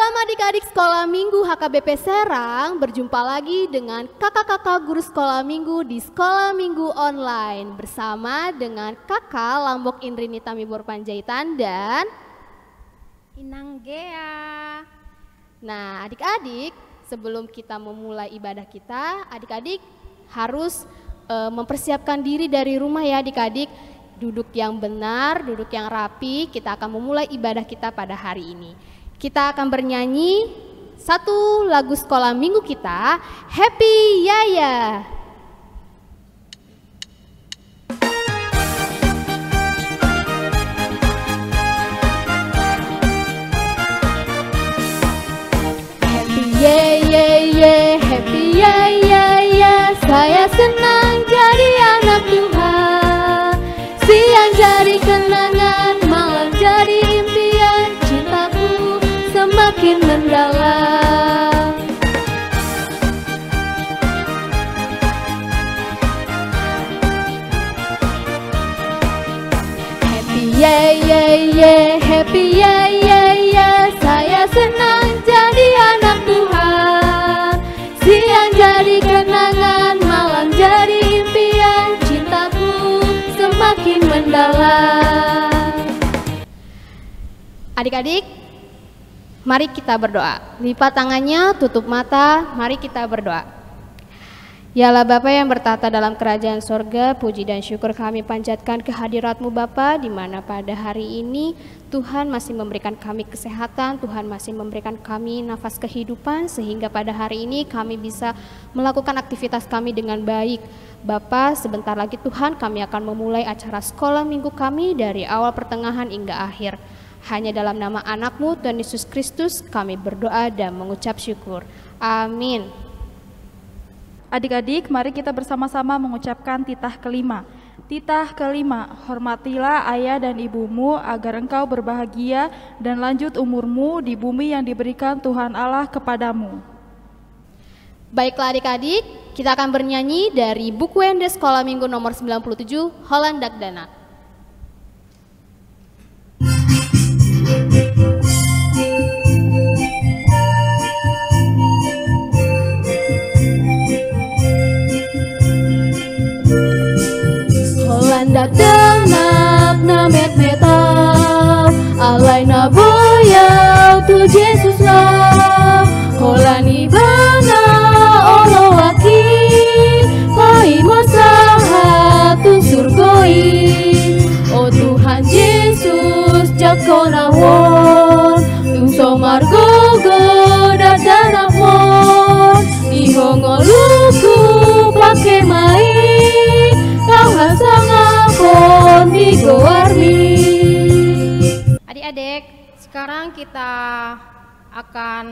Salam adik-adik sekolah minggu HKBP Serang, berjumpa lagi dengan kakak-kakak guru sekolah minggu di sekolah minggu online bersama dengan kakak Lambok Indrini Tamibor Panjaitan dan Inang Gea. Nah adik-adik, sebelum kita memulai ibadah kita, adik-adik harus mempersiapkan diri dari rumah ya adik-adik. Duduk yang benar, duduk yang rapi, kita akan memulai ibadah kita pada hari ini. Kita akan bernyanyi satu lagu sekolah minggu kita, Happy Yaya. Happy Yaya, Happy Yaya, saya senang jadi anak Tuhan. Siang jadi kenangan, malam jadi impian, cintaku semakin mendalam. Happy yeah yeah yeah, happy yeah yeah yeah, saya senang jadi anak Tuhan. Siang jadi kenangan, malam jadi impian, cintaku semakin mendalam. Adik-adik, mari kita berdoa. Lipat tangannya, tutup mata, mari kita berdoa. Ya Allah Bapa yang bertata dalam kerajaan sorga, puji dan syukur kami panjatkan kehadirat-Mu Bapa, di mana pada hari ini Tuhan masih memberikan kami kesehatan, Tuhan masih memberikan kami nafas kehidupan, sehingga pada hari ini kami bisa melakukan aktivitas kami dengan baik. Bapa, sebentar lagi Tuhan kami akan memulai acara sekolah minggu kami dari awal pertengahan hingga akhir. Hanya dalam nama anak-Mu Tuhan Yesus Kristus kami berdoa dan mengucap syukur. Amin. Adik-adik, mari kita bersama-sama mengucapkan titah kelima. Titah kelima, hormatilah ayah dan ibumu agar engkau berbahagia dan lanjut umurmu di bumi yang diberikan Tuhan Allah kepadamu. Baiklah adik-adik, kita akan bernyanyi dari buku Ende Sekolah Minggu nomor 97, Holland Dagdana. Holanda danak na met-metap, alay na boyaw tu Jesus lah. Holani bana olo aki, pai mo sahat tu surgoi. O Tuhan Yesus jako nawon, tung somargogo dadanak mon. Ihongoluku pake mai, kau hasangapon di goarmi. Adik-adik, sekarang kita akan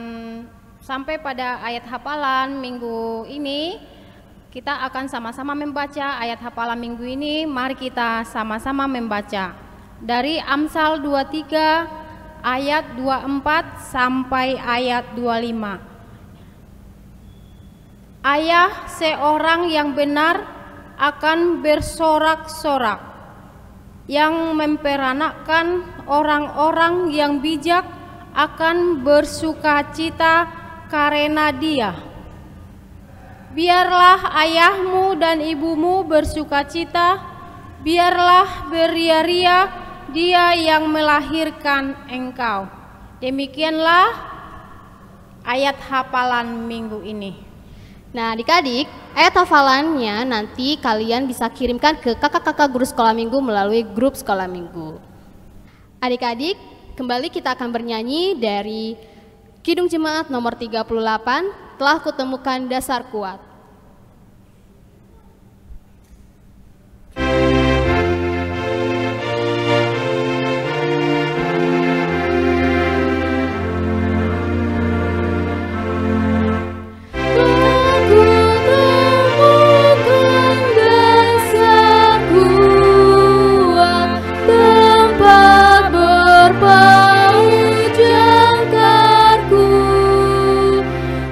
sampai pada ayat hafalan minggu ini. Kita akan sama-sama membaca ayat hafalan minggu ini. Mari kita sama-sama membaca dari Amsal 23 ayat 24 sampai ayat 25. Ayah seorang yang benar akan bersorak-sorak, yang memperanakkan orang-orang yang bijak akan bersukacita karena dia. Biarlah ayahmu dan ibumu bersukacita, biarlah beria-ria dia yang melahirkan engkau. Demikianlah ayat hafalan minggu ini. Nah adik-adik, ayat hafalannya nanti kalian bisa kirimkan ke kakak-kakak guru sekolah minggu melalui grup sekolah minggu. Adik-adik, kembali kita akan bernyanyi dari Kidung Jemaat nomor 38, Telah Kutemukan Dasar Kuat.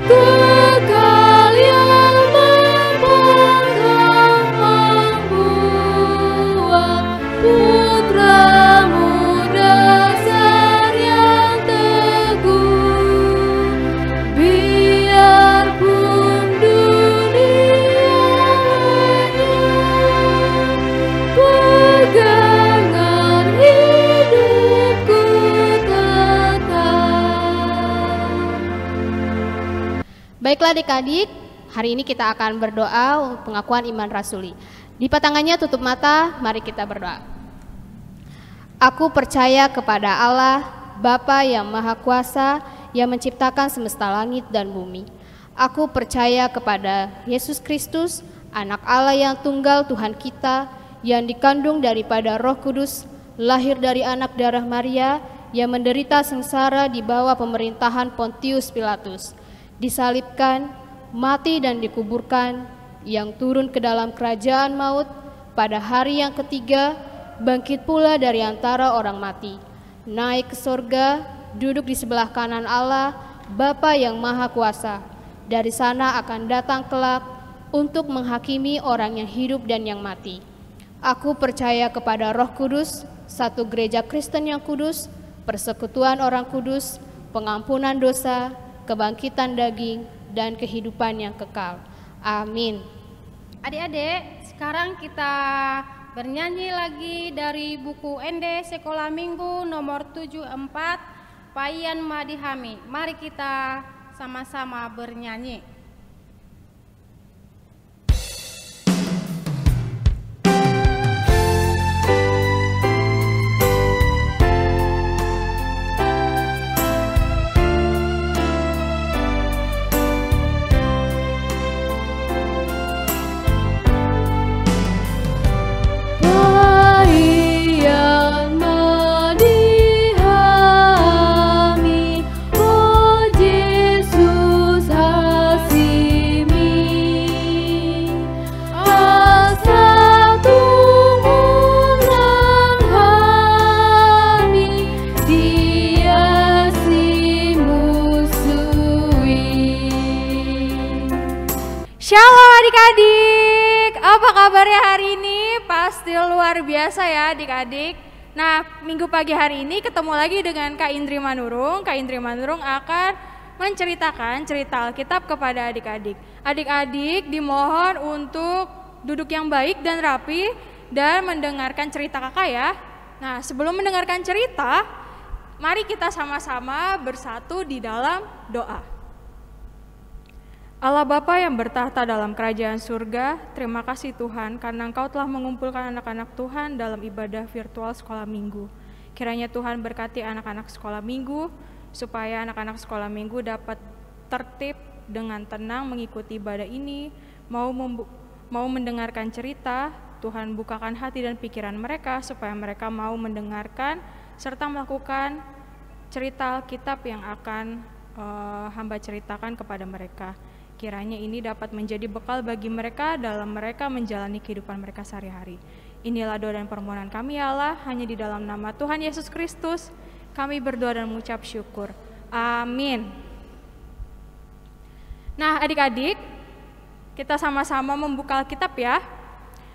Kekal yang Baiklah adik-adik, hari ini kita akan berdoa pengakuan iman rasuli. Lipat tangannya, tutup mata, mari kita berdoa. Aku percaya kepada Allah, Bapa yang Maha Kuasa, yang menciptakan semesta langit dan bumi. Aku percaya kepada Yesus Kristus, Anak Allah yang tunggal Tuhan kita, yang dikandung daripada Roh Kudus, lahir dari anak darah Maria, yang menderita sengsara di bawah pemerintahan Pontius Pilatus, disalibkan, mati dan dikuburkan, yang turun ke dalam kerajaan maut, pada hari yang ketiga, bangkit pula dari antara orang mati, naik ke sorga, duduk di sebelah kanan Allah, Bapa yang Maha Kuasa. Dari sana akan datang kelak untuk menghakimi orang yang hidup dan yang mati. Aku percaya kepada Roh Kudus, satu gereja Kristen yang kudus, persekutuan orang kudus, pengampunan dosa, kebangkitan daging, dan kehidupan yang kekal. Amin. Adik-adik, sekarang kita bernyanyi lagi dari buku ND Sekolah Minggu nomor 74, Payan Madihami. Mari kita sama-sama bernyanyi. Shalom adik-adik, apa kabarnya hari ini? Pasti luar biasa ya adik-adik. Nah, minggu pagi hari ini ketemu lagi dengan Kak Indri Manurung. Kak Indri Manurung akan menceritakan cerita Alkitab kepada adik-adik. Adik-adik dimohon untuk duduk yang baik dan rapi dan mendengarkan cerita kakak ya. Nah, sebelum mendengarkan cerita, mari kita sama-sama bersatu di dalam doa. Allah Bapa yang bertahta dalam kerajaan surga, terima kasih Tuhan karena Engkau telah mengumpulkan anak-anak Tuhan dalam ibadah virtual sekolah minggu. Kiranya Tuhan berkati anak-anak sekolah minggu, supaya anak-anak sekolah minggu dapat tertib dengan tenang mengikuti ibadah ini, mau mendengarkan cerita. Tuhan bukakan hati dan pikiran mereka supaya mereka mau mendengarkan serta melakukan cerita Alkitab yang akan hamba ceritakan kepada mereka. Kiranya ini dapat menjadi bekal bagi mereka dalam mereka menjalani kehidupan mereka sehari-hari. Inilah doa dan permohonan kami ya Allah, hanya di dalam nama Tuhan Yesus Kristus kami berdoa dan mengucap syukur. Amin. Nah adik-adik, kita sama-sama membuka Alkitab ya.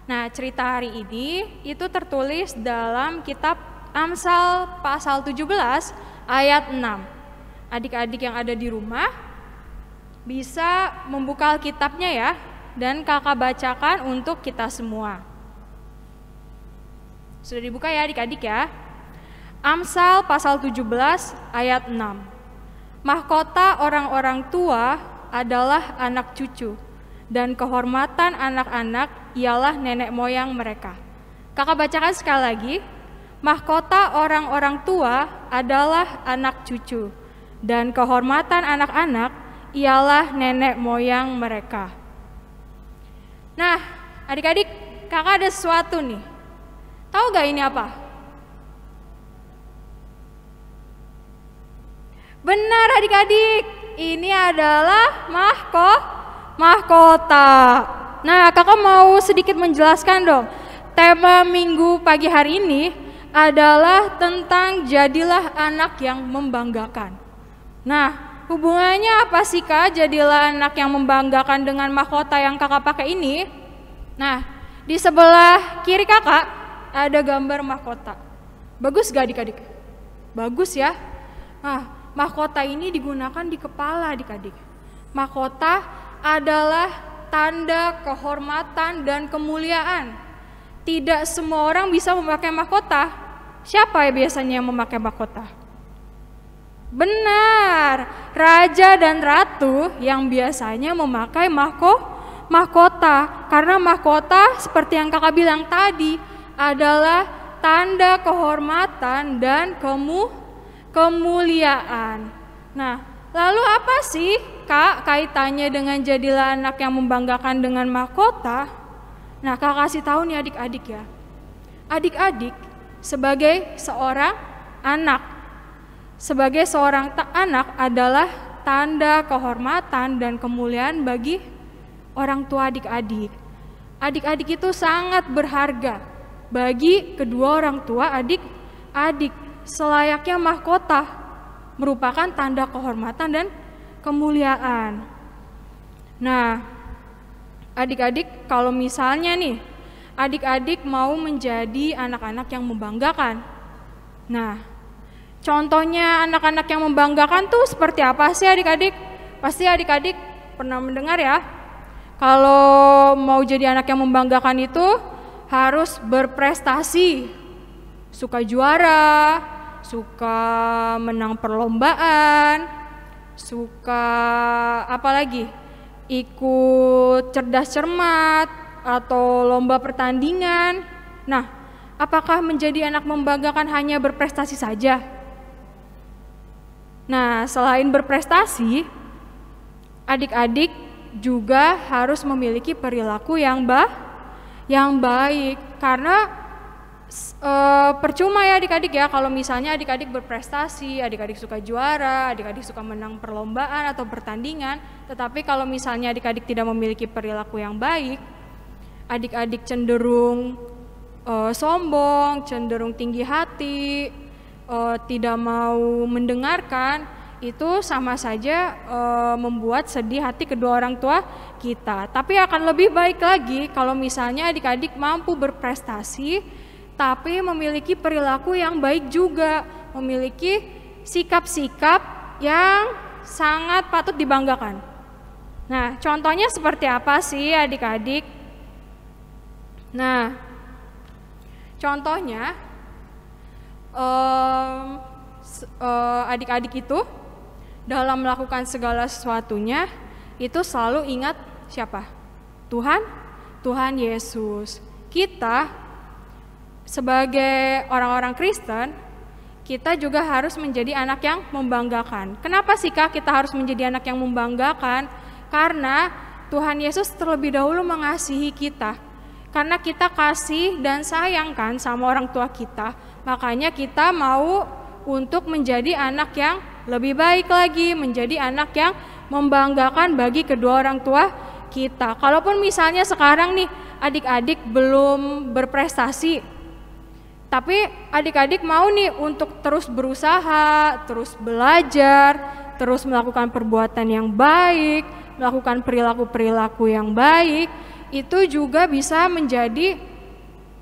Nah cerita hari ini itu tertulis dalam kitab Amsal pasal 17 ayat 6. Adik-adik yang ada di rumah bisa membuka Alkitabnya ya, dan kakak bacakan untuk kita semua. Sudah dibuka ya adik-adik ya. Amsal pasal 17 ayat 6. Mahkota orang-orang tua adalah anak cucu, dan kehormatan anak-anak ialah nenek moyang mereka. Kakak bacakan sekali lagi. Mahkota orang-orang tua adalah anak cucu, dan kehormatan anak-anak ialah nenek moyang mereka. Nah, adik-adik, kakak ada sesuatu nih. Tahu gak ini apa? Benar adik-adik, ini adalah mahkota. Nah, kakak mau sedikit menjelaskan dong. Tema minggu pagi hari ini adalah tentang jadilah anak yang membanggakan. Nah, hubungannya apa sih Kak, jadilah anak yang membanggakan dengan mahkota yang kakak pakai ini? Nah, di sebelah kiri kakak ada gambar mahkota. Bagus gak adik-adik? Bagus ya. Nah, mahkota ini digunakan di kepala adik-adik. Mahkota adalah tanda kehormatan dan kemuliaan. Tidak semua orang bisa memakai mahkota. Siapa ya biasanya yang memakai mahkota? Benar, raja dan ratu yang biasanya memakai mahkota. Karena mahkota seperti yang kakak bilang tadi adalah tanda kehormatan dan kemuliaan. Nah, lalu apa sih kak kaitannya dengan jadilah anak yang membanggakan dengan mahkota? Nah, kakak kasih tahu nih adik-adik ya. Adik-adik sebagai seorang anak adalah tanda kehormatan dan kemuliaan bagi orang tua adik-adik. Adik-adik itu sangat berharga bagi kedua orang tua adik-adik. Selayaknya mahkota merupakan tanda kehormatan dan kemuliaan. Nah, adik-adik kalau misalnya nih, adik-adik mau menjadi anak-anak yang membanggakan. Nah, contohnya anak-anak yang membanggakan tuh seperti apa sih adik-adik? Pasti adik-adik pernah mendengar ya. Kalau mau jadi anak yang membanggakan itu harus berprestasi, suka juara, suka menang perlombaan, suka apa lagi? Ikut cerdas cermat atau lomba pertandingan. Nah, apakah menjadi anak membanggakan hanya berprestasi saja? Nah, selain berprestasi, adik-adik juga harus memiliki perilaku yang baik. Karena percuma ya adik-adik ya kalau misalnya adik-adik berprestasi, adik-adik suka juara, adik-adik suka menang perlombaan atau pertandingan, tetapi kalau misalnya adik-adik tidak memiliki perilaku yang baik, adik-adik cenderung sombong, cenderung tinggi hati, tidak mau mendengarkan, itu sama saja membuat sedih hati kedua orang tua kita. Tapi akan lebih baik lagi kalau misalnya adik-adik mampu berprestasi tapi memiliki perilaku yang baik juga, memiliki sikap-sikap yang sangat patut dibanggakan. Nah, contohnya seperti apa sih adik-adik? Nah, contohnya adik-adik itu dalam melakukan segala sesuatunya itu selalu ingat siapa? Tuhan Yesus. Kita sebagai orang-orang Kristen, kita juga harus menjadi anak yang membanggakan. Kenapa sih kak kita harus menjadi anak yang membanggakan? Karena Tuhan Yesus terlebih dahulu mengasihi kita. Karena kita kasih dan sayangkan sama orang tua kita, makanya kita mau untuk menjadi anak yang lebih baik lagi, menjadi anak yang membanggakan bagi kedua orang tua kita. Kalaupun misalnya sekarang nih adik-adik belum berprestasi, tapi adik-adik mau nih untuk terus berusaha, terus belajar, terus melakukan perbuatan yang baik, melakukan perilaku-perilaku yang baik, itu juga bisa menjadi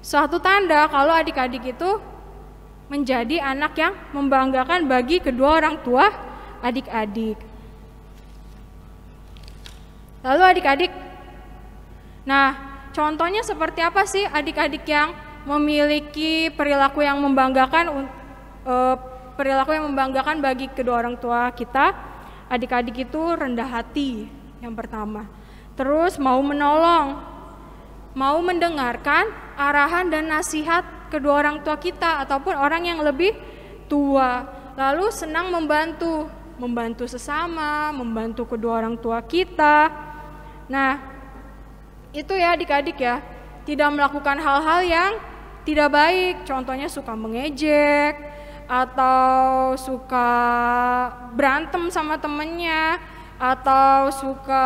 suatu tanda kalau adik-adik itu menjadi anak yang membanggakan bagi kedua orang tua adik-adik. Lalu adik-adik, nah contohnya seperti apa sih adik-adik yang memiliki perilaku yang membanggakan bagi kedua orang tua kita? Adik-adik itu rendah hati yang pertama, terus mau menolong, mau mendengarkan arahan dan nasihat kedua orang tua kita ataupun orang yang lebih tua, lalu senang membantu sesama, membantu kedua orang tua kita. Nah, itu ya adik-adik ya, tidak melakukan hal-hal yang tidak baik, contohnya suka mengejek atau suka berantem sama temennya atau suka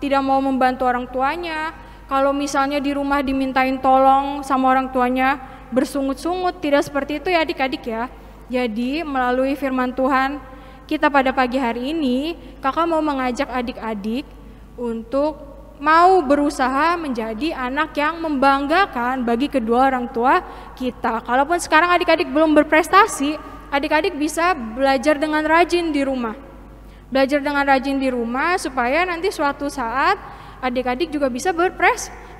tidak mau membantu orang tuanya. Kalau misalnya di rumah dimintain tolong sama orang tuanya bersungut-sungut, tidak seperti itu ya adik-adik ya. Jadi melalui firman Tuhan kita pada pagi hari ini, kakak mau mengajak adik-adik untuk mau berusaha menjadi anak yang membanggakan bagi kedua orang tua kita. Kalaupun sekarang adik-adik belum berprestasi, adik-adik bisa belajar dengan rajin di rumah. Belajar dengan rajin di rumah supaya nanti suatu saat adik-adik juga bisa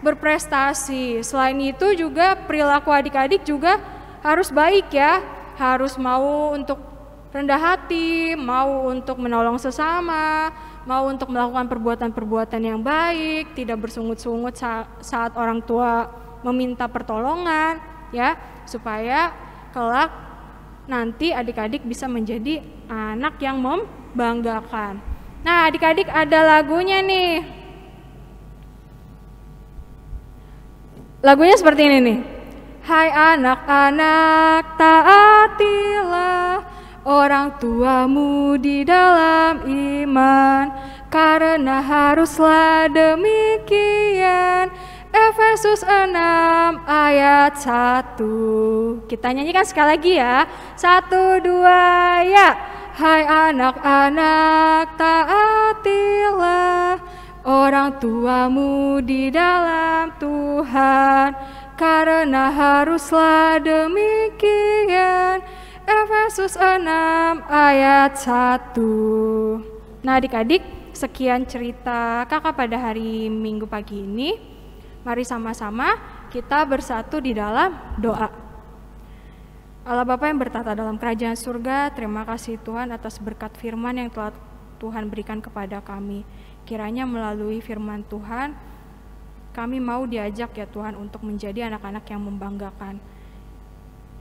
berprestasi. Selain itu juga perilaku adik-adik juga harus baik ya. Harus mau untuk rendah hati, mau untuk menolong sesama, mau untuk melakukan perbuatan-perbuatan yang baik, tidak bersungut-sungut saat orang tua meminta pertolongan, ya, supaya kelak nanti adik-adik bisa menjadi anak yang membanggakan. Nah, adik-adik ada lagunya nih. Lagunya seperti ini nih. Hai anak-anak, taatilah orang tuamu di dalam iman, karena haruslah demikian. Efesus 6 ayat 1. Kita nyanyikan sekali lagi ya. 1, 2, ya. Hai anak-anak, taatilah orang tuamu di dalam Tuhan, karena haruslah demikian. Efesus 6 ayat 1. Nah adik-adik, sekian cerita kakak pada hari Minggu pagi ini. Mari sama-sama kita bersatu di dalam doa. Allah Bapa yang bertata dalam kerajaan surga, terima kasih Tuhan atas berkat firman yang telah Tuhan berikan kepada kami. Kiranya melalui firman Tuhan, kami mau diajak ya Tuhan untuk menjadi anak-anak yang membanggakan.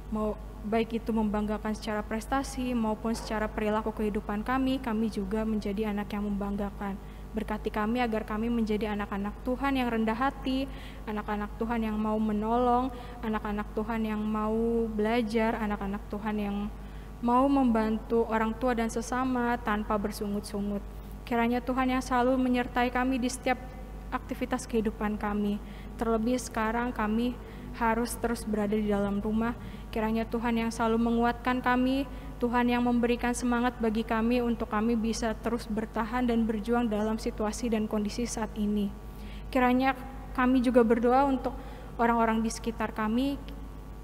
Mau baik itu membanggakan secara prestasi maupun secara perilaku kehidupan kami juga menjadi anak yang membanggakan. Berkati kami agar kami menjadi anak-anak Tuhan yang rendah hati, anak-anak Tuhan yang mau menolong, anak-anak Tuhan yang mau belajar, anak-anak Tuhan yang mau membantu orang tua dan sesama tanpa bersungut-sungut. Kiranya Tuhan yang selalu menyertai kami di setiap aktivitas kehidupan kami. Terlebih sekarang kami harus terus berada di dalam rumah. Kiranya Tuhan yang selalu menguatkan kami, Tuhan yang memberikan semangat bagi kami untuk kami bisa terus bertahan dan berjuang dalam situasi dan kondisi saat ini. Kiranya kami juga berdoa untuk orang-orang di sekitar kami.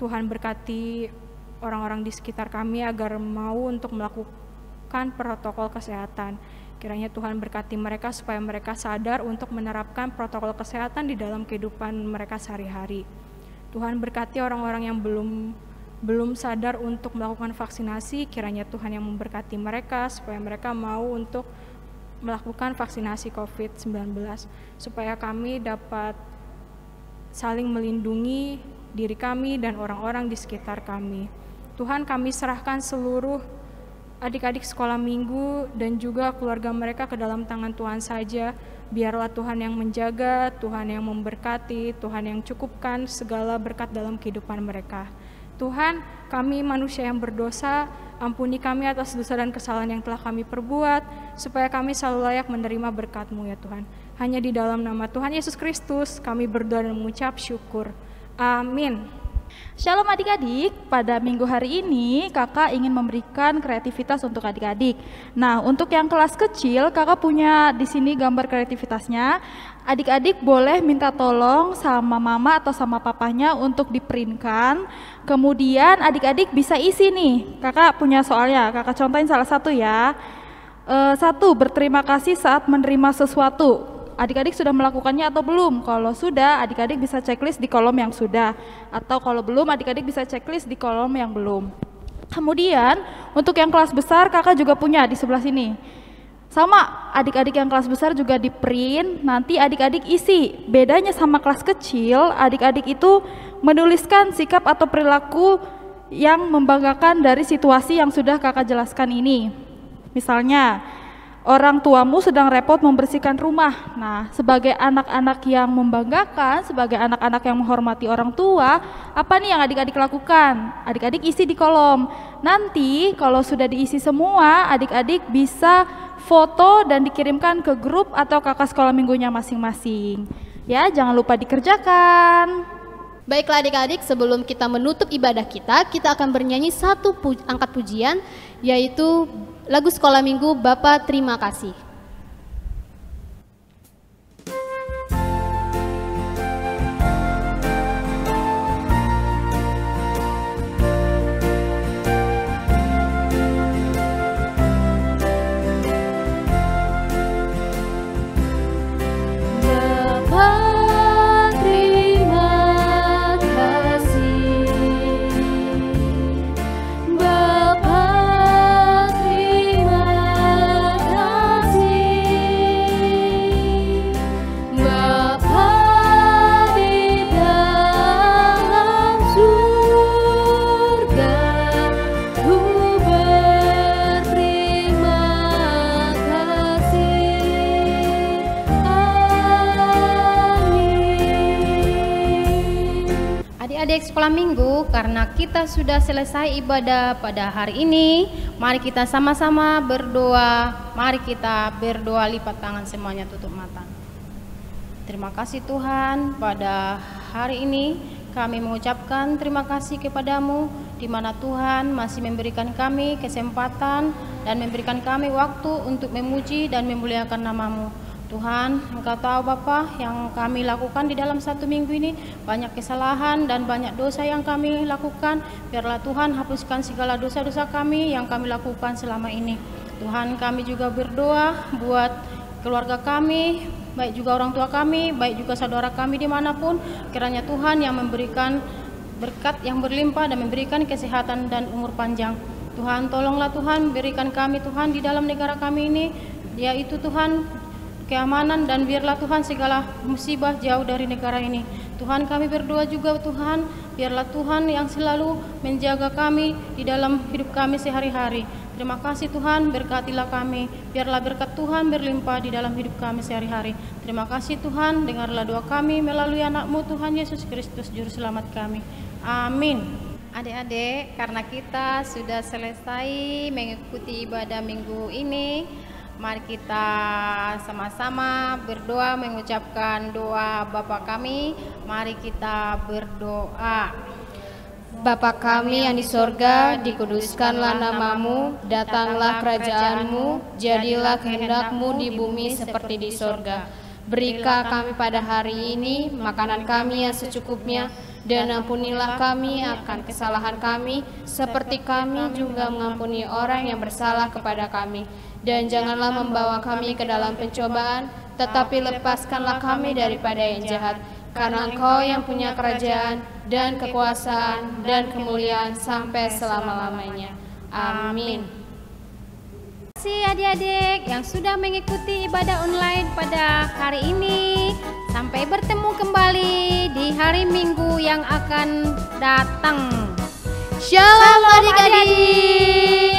Tuhan berkati orang-orang di sekitar kami agar mau untuk melakukan protokol kesehatan. Kiranya Tuhan berkati mereka supaya mereka sadar untuk menerapkan protokol kesehatan di dalam kehidupan mereka sehari-hari. Tuhan berkati orang-orang yang belum sadar untuk melakukan vaksinasi, kiranya Tuhan yang memberkati mereka supaya mereka mau untuk melakukan vaksinasi COVID-19, supaya kami dapat saling melindungi diri kami dan orang-orang di sekitar kami. Tuhan, kami serahkan seluruh adik-adik sekolah minggu dan juga keluarga mereka ke dalam tangan Tuhan saja. Biarlah Tuhan yang menjaga, Tuhan yang memberkati, Tuhan yang cukupkan segala berkat dalam kehidupan mereka. Tuhan, kami manusia yang berdosa, ampuni kami atas dosa dan kesalahan yang telah kami perbuat, supaya kami selalu layak menerima berkat-Mu ya Tuhan. Hanya di dalam nama Tuhan Yesus Kristus kami berdoa dan mengucap syukur. Amin. Shalom adik-adik, pada minggu hari ini kakak ingin memberikan kreativitas untuk adik-adik. Nah, untuk yang kelas kecil, kakak punya di sini gambar kreativitasnya. Adik-adik boleh minta tolong sama mama atau sama papanya untuk diprintkan. Kemudian adik-adik bisa isi nih, kakak punya soalnya, kakak contohin salah satu ya. 1, berterima kasih saat menerima sesuatu. Adik-adik sudah melakukannya atau belum? Kalau sudah, adik-adik bisa checklist di kolom yang sudah. Atau kalau belum, adik-adik bisa checklist di kolom yang belum. Kemudian, untuk yang kelas besar, kakak juga punya di sebelah sini. Sama, adik-adik yang kelas besar juga di print, nanti adik-adik isi. Bedanya sama kelas kecil, adik-adik itu menuliskan sikap atau perilaku yang membanggakan dari situasi yang sudah kakak jelaskan ini. Misalnya, orang tuamu sedang repot membersihkan rumah. Nah, sebagai anak-anak yang membanggakan, sebagai anak-anak yang menghormati orang tua, apa nih yang adik-adik lakukan? Adik-adik isi di kolom. Nanti kalau sudah diisi semua, adik-adik bisa foto dan dikirimkan ke grup atau kakak sekolah minggunya masing-masing. Ya, jangan lupa dikerjakan. Baiklah adik-adik, sebelum kita menutup ibadah kita akan bernyanyi satu angkat pujian, yaitu lagu sekolah minggu Bapa Terima Kasih. Bapa sekolah minggu, karena kita sudah selesai ibadah pada hari ini, mari kita sama-sama berdoa. Mari kita berdoa, lipat tangan semuanya, tutup mata. Terima kasih Tuhan, pada hari ini kami mengucapkan terima kasih kepadamu, di mana Tuhan masih memberikan kami kesempatan dan memberikan kami waktu untuk memuji dan memuliakan namamu. Tuhan, Engkau tahu Bapa, yang kami lakukan di dalam satu minggu ini banyak kesalahan dan banyak dosa yang kami lakukan. Biarlah Tuhan hapuskan segala dosa-dosa kami yang kami lakukan selama ini. Tuhan, kami juga berdoa buat keluarga kami, baik juga orang tua kami, baik juga saudara kami dimanapun. Kiranya Tuhan yang memberikan berkat yang berlimpah dan memberikan kesehatan dan umur panjang. Tuhan, tolonglah Tuhan, berikan kami Tuhan di dalam negara kami ini, yaitu Tuhan keamanan, dan biarlah Tuhan segala musibah jauh dari negara ini. Tuhan, kami berdoa juga Tuhan, biarlah Tuhan yang selalu menjaga kami di dalam hidup kami sehari-hari. Terima kasih Tuhan, berkatilah kami, biarlah berkat Tuhan berlimpah di dalam hidup kami sehari-hari. Terima kasih Tuhan, dengarlah doa kami melalui anak-Mu Tuhan Yesus Kristus Juru Selamat kami. Amin. Adik-adik, karena kita sudah selesai mengikuti ibadah minggu ini, mari kita sama-sama berdoa mengucapkan doa Bapa kami. Mari kita berdoa. Bapa kami yang di sorga, dikuduskanlah namamu, datanglah kerajaanmu, jadilah kehendak-Mu di bumi seperti di sorga. Berilah kami pada hari ini makanan kami yang secukupnya, dan ampunilah kami akan kesalahan kami, seperti kami juga mengampuni orang yang bersalah kepada kami. Dan janganlah membawa kami ke dalam pencobaan, tetapi lepaskanlah kami daripada yang jahat. Karena Engkau yang punya kerajaan dan kekuasaan dan kemuliaan sampai selama-lamanya. Amin. Terima kasih adik-adik yang sudah mengikuti ibadah online pada hari ini. Sampai bertemu kembali di hari Minggu yang akan datang. Shalom adik-adik.